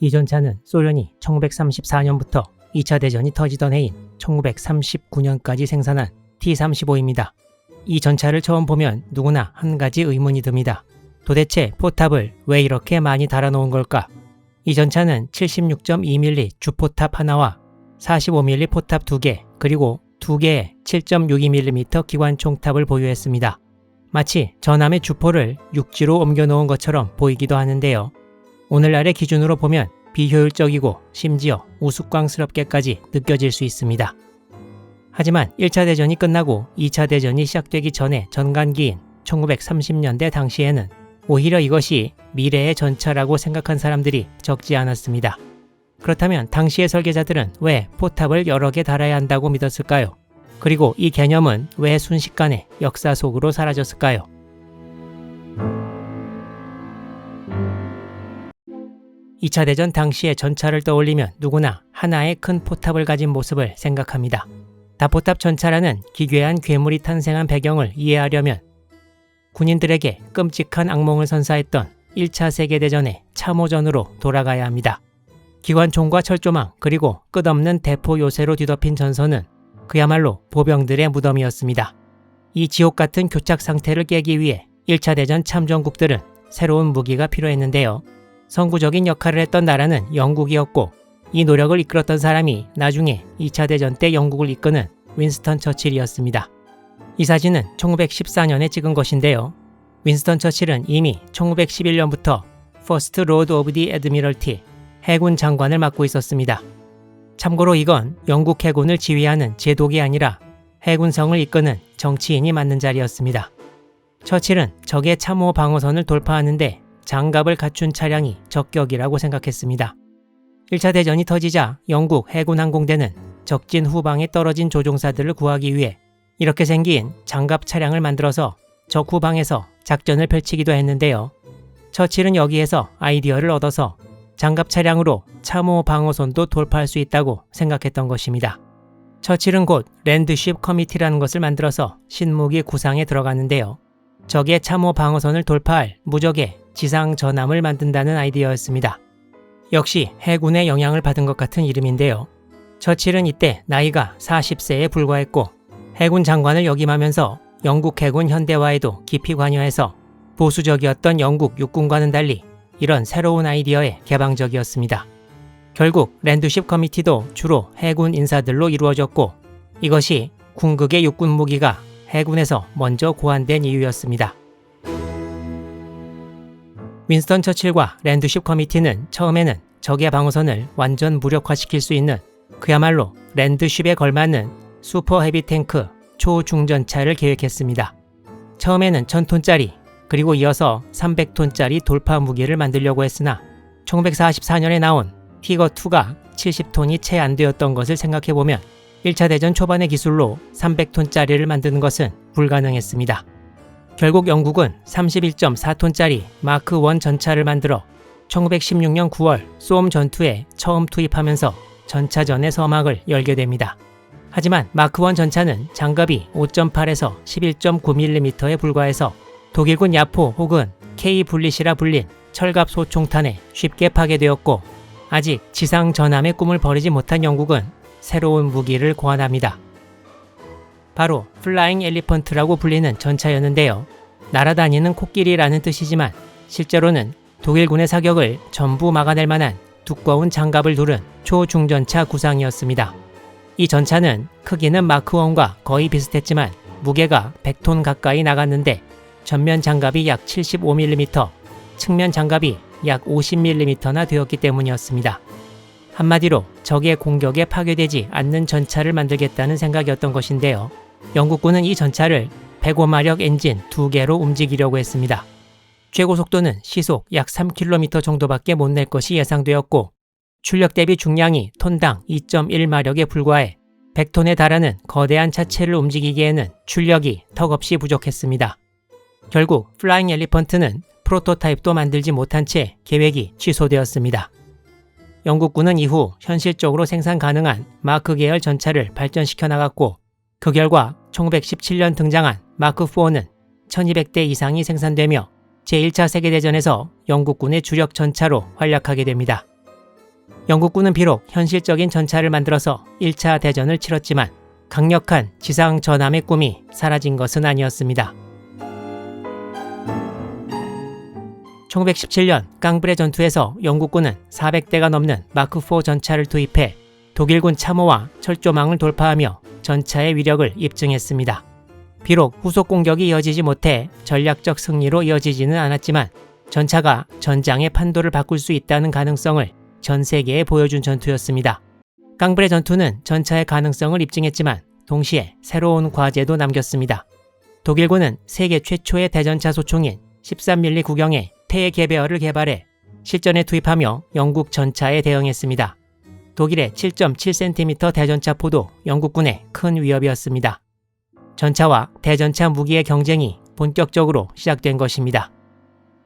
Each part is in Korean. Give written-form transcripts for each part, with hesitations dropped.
이 전차는 소련이 1934년부터 2차 대전이 터지던 해인 1939년까지 생산한 T-35입니다. 이 전차를 처음 보면 누구나 한 가지 의문이 듭니다. 도대체 포탑을 왜 이렇게 많이 달아놓은 걸까? 이 전차는 76.2mm 주포탑 하나와 45mm 포탑 2개, 그리고 2개의 7.62mm 기관 총탑을 보유했습니다. 마치 전함의 주포를 육지로 옮겨놓은 것처럼 보이기도 하는데요. 오늘날의 기준으로 보면 비효율적이고 심지어 우스꽝스럽게까지 느껴질 수 있습니다. 하지만 1차 대전이 끝나고 2차 대전이 시작되기 전에 전간기인 1930년대 당시에는 오히려 이것이 미래의 전차라고 생각한 사람들이 적지 않았습니다. 그렇다면 당시의 설계자들은 왜 포탑을 여러 개 달아야 한다고 믿었을까요? 그리고 이 개념은 왜 순식간에 역사 속으로 사라졌을까요? 이 차 대전 당시의 전차를 떠올리면 누구나 하나의 큰 포탑을 가진 모습을 생각합니다. 다포탑 전차라는 기괴한 괴물이 탄생한 배경을 이해하려면 군인들에게 끔찍한 악몽을 선사했던 1차 세계대전의 참호전으로 돌아가야 합니다. 기관총과 철조망 그리고 끝없는 대포 요새로 뒤덮인 전선은 그야말로 보병들의 무덤이었습니다. 이 지옥 같은 교착 상태를 깨기 위해 1차 대전 참전국들은 새로운 무기가 필요했는데요. 선구적인 역할을 했던 나라는 영국이었고 이 노력을 이끌었던 사람이 나중에 2차 대전 때 영국을 이끄는 윈스턴 처칠이었습니다. 이 사진은 1914년에 찍은 것인데요. 윈스턴 처칠은 이미 1911년부터 First Lord of the Admiralty 해군 장관을 맡고 있었습니다. 참고로 이건 영국 해군을 지휘하는 제독이 아니라 해군성을 이끄는 정치인이 맡는 자리였습니다. 처칠은 적의 참호 방어선을 돌파하는데 장갑을 갖춘 차량이 적격이라고 생각했습니다. 1차 대전이 터지자 영국 해군 항공대는 적진 후방에 떨어진 조종사들을 구하기 위해 이렇게 생긴 장갑 차량을 만들어서 적 후방에서 작전을 펼치기도 했는데요. 처칠은 여기에서 아이디어를 얻어서 장갑 차량으로 참호 방어선도 돌파할 수 있다고 생각했던 것입니다. 처칠은 곧 랜드쉽 커미티라는 것을 만들어서 신무기 구상에 들어갔는데요. 적의 참호 방어선을 돌파할 무적의 지상 전함을 만든다는 아이디어였습니다. 역시 해군의 영향을 받은 것 같은 이름인데요. 처칠은 이때 나이가 40세에 불과했고 해군 장관을 역임하면서 영국 해군 현대화에도 깊이 관여해서 보수적이었던 영국 육군과는 달리 이런 새로운 아이디어에 개방적이었습니다. 결국 랜드쉽 커미티도 주로 해군 인사들로 이루어졌고 이것이 궁극의 육군 무기가 해군에서 먼저 고안된 이유였습니다. 윈스턴 처칠과 랜드쉽 커미티는 처음에는 적의 방어선을 완전 무력화시킬 수 있는 그야말로 랜드쉽에 걸맞는 슈퍼 헤비 탱크 초중전차를 계획했습니다. 처음에는 1000톤짜리 그리고 이어서 300톤짜리 돌파 무기를 만들려고 했으나 1944년에 나온 티거2가 70톤이 채 안 되었던 것을 생각해보면 1차 대전 초반의 기술로 300톤짜리를 만드는 것은 불가능했습니다. 결국 영국은 31.4톤짜리 마크 1 전차를 만들어 1916년 9월 쏨 전투에 처음 투입하면서 전차전의 서막을 열게 됩니다. 하지만 마크 1 전차는 장갑이 5.8에서 11.9mm에 불과해서 독일군 야포 혹은 K 불릿이라 불린 철갑 소총탄에 쉽게 파괴되었고 아직 지상 전함의 꿈을 버리지 못한 영국은 새로운 무기를 고안합니다. 바로 플라잉 엘리펀트라고 불리는 전차였는데요. 날아다니는 코끼리라는 뜻이지만 실제로는 독일군의 사격을 전부 막아낼 만한 두꺼운 장갑을 두른 초중전차 구상이었습니다. 이 전차는 크기는 마크 1과 거의 비슷했지만 무게가 100톤 가까이 나갔는데 전면 장갑이 약 75mm, 측면 장갑이 약 50mm나 되었기 때문이었습니다. 한마디로 적의 공격에 파괴되지 않는 전차를 만들겠다는 생각이었던 것인데요. 영국군은 이 전차를 105마력 엔진 2개로 움직이려고 했습니다. 최고 속도는 시속 약 3km 정도밖에 못 낼 것이 예상되었고 출력 대비 중량이 톤당 2.1마력에 불과해 100톤에 달하는 거대한 차체를 움직이기에는 출력이 턱없이 부족했습니다. 결국 플라잉 엘리펀트는 프로토타입도 만들지 못한 채 계획이 취소되었습니다. 영국군은 이후 현실적으로 생산 가능한 마크 계열 전차를 발전시켜 나갔고 그 결과 1917년 등장한 마크 4는 1200대 이상이 생산되며 제1차 세계대전에서 영국군의 주력 전차로 활약하게 됩니다. 영국군은 비록 현실적인 전차를 만들어서 1차 대전을 치렀지만 강력한 지상 전함의 꿈이 사라진 것은 아니었습니다. 1917년 깡브레 전투에서 영국군은 400대가 넘는 마크4 전차를 투입해 독일군 참호와 철조망을 돌파하며 전차의 위력을 입증했습니다. 비록 후속 공격이 이어지지 못해 전략적 승리로 이어지지는 않았지만 전차가 전장의 판도를 바꿀 수 있다는 가능성을 전 세계에 보여준 전투였습니다. 깡브레 전투는 전차의 가능성을 입증했지만 동시에 새로운 과제도 남겼습니다. 독일군은 세계 최초의 대전차 소총인 13mm 구경의 폐개배어를 개발해 실전에 투입하며 영국 전차에 대응했습니다. 독일의 7.7cm 대전차 포도 영국군의 큰 위협이었습니다. 전차와 대전차 무기의 경쟁이 본격적으로 시작된 것입니다.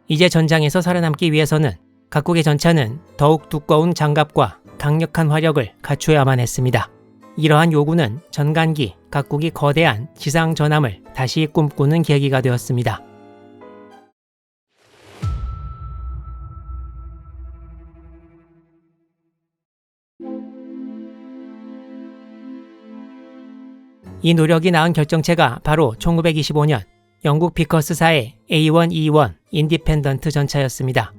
이제 전장에서 살아남기 위해서는 각국의 전차는 더욱 두꺼운 장갑과 강력한 화력을 갖추어야만 했습니다. 이러한 요구는 전간기 각국이 거대한 지상 전함을 다시 꿈꾸는 계기가 되었습니다. 이 노력이 낳은 결정체가 바로 1925년 영국 비커스사의 A1E1 인디펜던트 전차였습니다.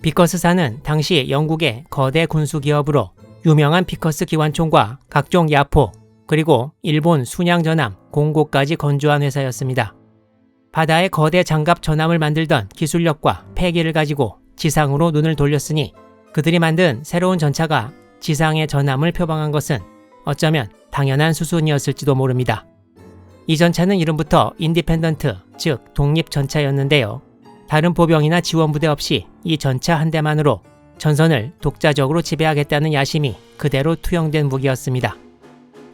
비커스사는 당시 영국의 거대 군수 기업으로 유명한 비커스 기관총과 각종 야포, 그리고 일본 순양 전함 공고까지 건조한 회사였습니다. 바다의 거대 장갑 전함을 만들던 기술력과 패기를 가지고 지상으로 눈을 돌렸으니 그들이 만든 새로운 전차가 지상의 전함을 표방한 것은 어쩌면 당연한 수순이었을지도 모릅니다. 이 전차는 이름부터 인디펜던트, 즉 독립전차였는데요. 다른 보병이나 지원부대 없이 이 전차 한 대만으로 전선을 독자적으로 지배하겠다는 야심이 그대로 투영된 무기였습니다.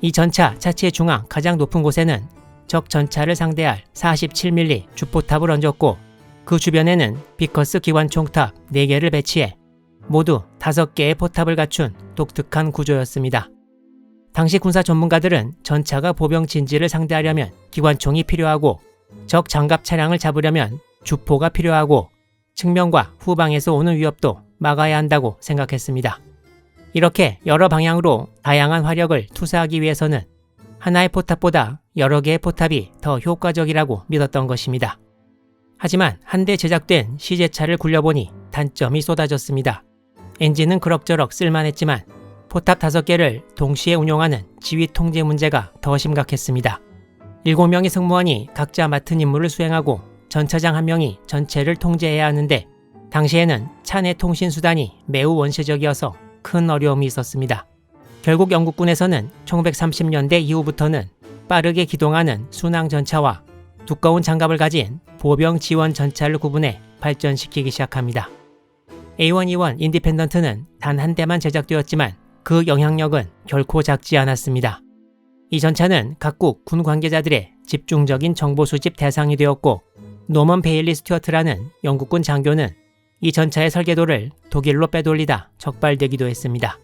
이 전차 차체의 중앙 가장 높은 곳에는 적 전차를 상대할 47mm 주포탑을 얹었고 그 주변에는 비커스 기관총탑 4개를 배치해 모두 5개의 포탑을 갖춘 독특한 구조였습니다. 당시 군사 전문가들은 전차가 보병 진지를 상대하려면 기관총이 필요하고 적 장갑 차량을 잡으려면 주포가 필요하고 측면과 후방에서 오는 위협도 막아야 한다고 생각했습니다. 이렇게 여러 방향으로 다양한 화력을 투사하기 위해서는 하나의 포탑보다 여러 개의 포탑이 더 효과적이라고 믿었던 것입니다. 하지만 한 대 제작된 시제차를 굴려보니 단점이 쏟아졌습니다. 엔진은 그럭저럭 쓸만했지만 포탑 5개를 동시에 운용하는 지휘 통제 문제가 더 심각했습니다. 7명의 승무원이 각자 맡은 임무를 수행하고 전차장 1명이 전체를 통제해야 하는데 당시에는 차내 통신수단이 매우 원시적이어서 큰 어려움이 있었습니다. 결국 영국군에서는 1930년대 이후부터는 빠르게 기동하는 순항 전차와 두꺼운 장갑을 가진 보병 지원 전차를 구분해 발전시키기 시작합니다. A1E1 인디펜던트는 단 한 대만 제작되었지만 그 영향력은 결코 작지 않았습니다. 이 전차는 각국 군 관계자들의 집중적인 정보 수집 대상이 되었고 노먼 베일리 스튜어트라는 영국군 장교는 이 전차의 설계도를 독일로 빼돌리다 적발되기도 했습니다.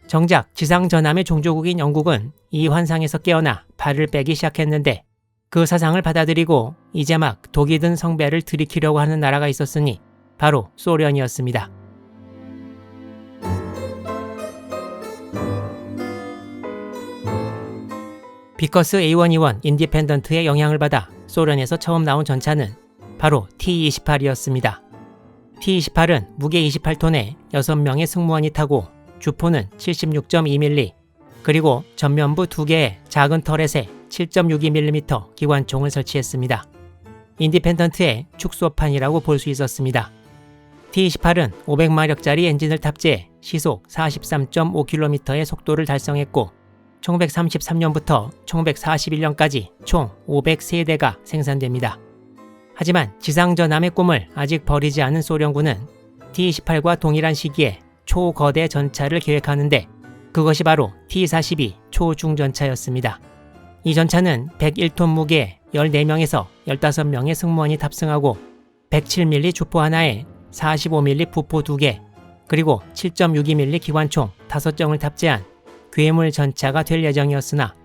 정작 지상 전함의 종조국인 영국은 이 환상에서 깨어나 발을 빼기 시작했는데 그 사상을 받아들이고 이제 막 독이 든 성배를 들이키려고 하는 나라가 있었으니 바로 소련이었습니다. 비커스 A1E1 인디펜던트의 영향을 받아 소련에서 처음 나온 전차는 바로 T-28이었습니다. T-28은 무게 28톤에 6명의 승무원이 타고 주포는 76.2mm 그리고 전면부 2개의 작은 터렛에 7.62mm 기관총을 설치했습니다. 인디펜던트의 축소판이라고 볼 수 있었습니다. T-28은 500마력짜리 엔진을 탑재해 시속 43.5km의 속도를 달성했고 1933년부터 1941년까지 총 503대가 생산됩니다. 하지만 지상전함의 꿈을 아직 버리지 않은 소련군은 T-28과 동일한 시기에 초거대 전차를 계획하는데 그것이 바로 T-42 초중전차였습니다. 이 전차는 101톤 무게에 14명에서 15명의 승무원이 탑승하고 107mm 주포 하나에 45mm 부포 2개 그리고 7.62mm 기관총 5정을 탑재한 괴물 전차가 될 예정이었으나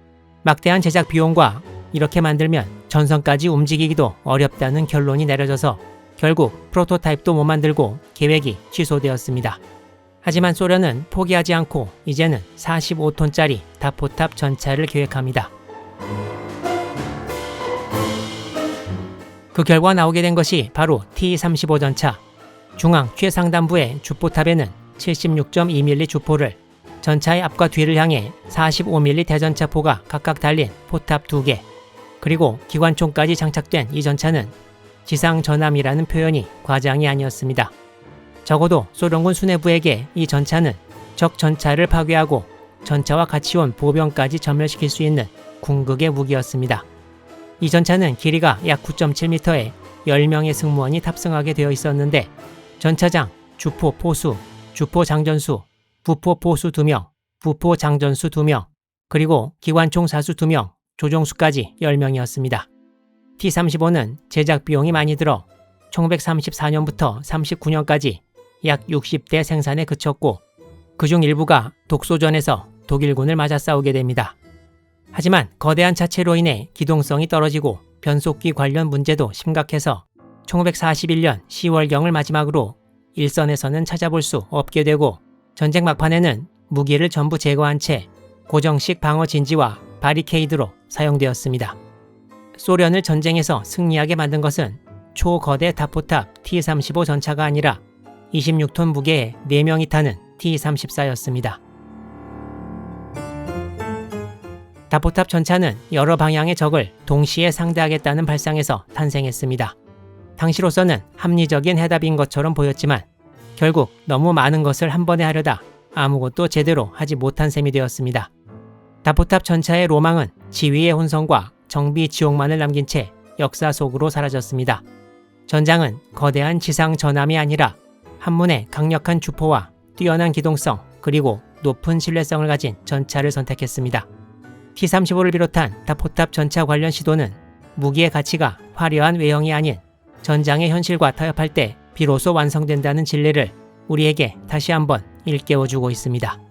막대한 제작 비용과 이렇게 만들면 전선까지 움직이기도 어렵다는 결론이 내려져서 결국 프로토타입도 못 만들고 계획이 취소되었습니다. 하지만 소련은 포기하지 않고 이제는 45톤짜리 다포탑 전차를 계획합니다. 그 결과 나오게 된 것이 바로 T-35 전차. 중앙 최상단부의 주포탑에는 76.2mm 주포를, 전차의 앞과 뒤를 향해 45mm 대전차포가 각각 달린 포탑 2개, 그리고 기관총까지 장착된 이 전차는 지상전함이라는 표현이 과장이 아니었습니다. 적어도 소련군 수뇌부에게 이 전차는 적 전차를 파괴하고 전차와 같이 온 보병까지 전멸시킬 수 있는 궁극의 무기였습니다. 이 전차는 길이가 약 9.7m에 10명의 승무원이 탑승하게 되어 있었는데 전차장, 주포 포수, 주포 장전수, 부포 포수 2명, 부포 장전수 2명, 그리고 기관총 사수 2명, 조종수까지 10명이었습니다. T-35는 제작 비용이 많이 들어 1934년부터 39년까지 약 60대 생산에 그쳤고 그중 일부가 독소전에서 독일군을 맞아 싸우게 됩니다. 하지만 거대한 차체로 인해 기동성이 떨어지고 변속기 관련 문제도 심각해서 1941년 10월경을 마지막으로 일선에서는 찾아볼 수 없게 되고 전쟁 막판에는 무기를 전부 제거한 채 고정식 방어 진지와 바리케이드로 사용되었습니다. 소련을 전쟁에서 승리하게 만든 것은 초거대 다포탑 T-35 전차가 아니라 26톤 무게의 4명이 타는 T-34였습니다. 다포탑 전차는 여러 방향의 적을 동시에 상대하겠다는 발상에서 탄생했습니다. 당시로서는 합리적인 해답인 것처럼 보였지만 결국 너무 많은 것을 한 번에 하려다 아무것도 제대로 하지 못한 셈이 되었습니다. 다포탑 전차의 로망은 지위의 혼성과 정비 지옥만을 남긴 채 역사 속으로 사라졌습니다. 전장은 거대한 지상 전함이 아니라 한문의 강력한 주포와 뛰어난 기동성 그리고 높은 신뢰성을 가진 전차를 선택했습니다. T-35를 비롯한 다포탑 전차 관련 시도는 무기의 가치가 화려한 외형이 아닌 전장의 현실과 타협할 때 비로소 완성된다는 진리를 우리에게 다시 한번 일깨워주고 있습니다.